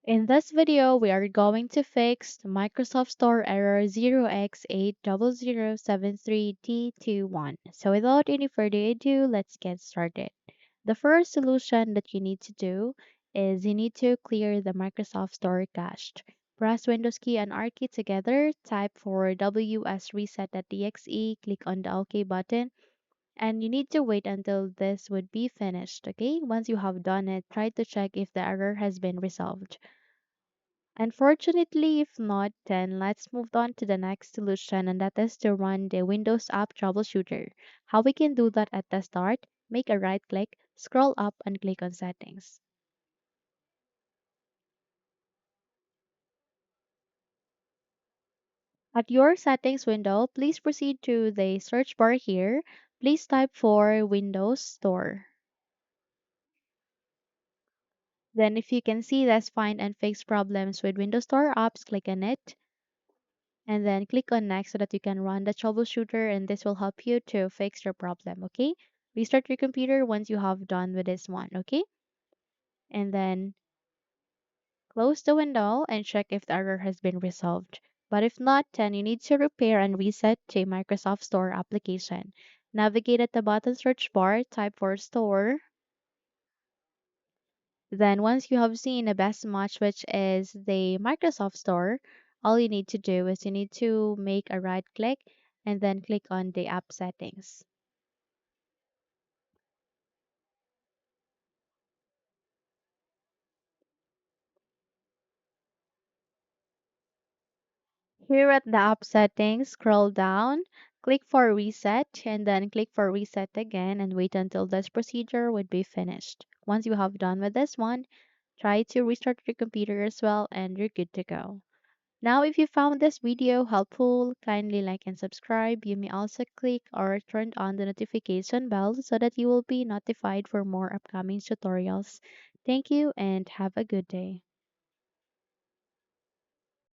In this video, we are going to fix the Microsoft Store error 0x80073d21. So without any further ado, let's get started. The first solution that you need to do is you need to clear the Microsoft Store cache. Press Windows key and R key together, type for wsreset.exe, click on the OK button, and you need to wait until this would be finished, okay? Once you have done it, try to check if the error has been resolved. Unfortunately, if not, then let's move on to the next solution, and that is to run the Windows App Troubleshooter. How we can do that at the start, make a right click, scroll up and click on Settings. At your settings window, please proceed to the search bar here. Please type for Windows Store. Then if you can see this Find and Fix Problems with Windows Store apps, click on it. And then click on next so that you can run the troubleshooter, and this will help you to fix your problem. Okay, restart your computer once you have done with this one. Okay, and then close the window and check if the error has been resolved. But if not, then you need to repair and reset the Microsoft Store application. Navigate at the bottom search bar, type for Store. Then once you have seen the best match, which is the Microsoft Store, all you need to do is you need to make a right click and then click on the app settings. Here at the app settings, scroll down, click for reset, and then click for reset again and wait until this procedure would be finished. Once you have done with this one, try to restart your computer as well and you're good to go. Now, if you found this video helpful, kindly like and subscribe. You may also click or turn on the notification bell so that you will be notified for more upcoming tutorials. Thank you and have a good day.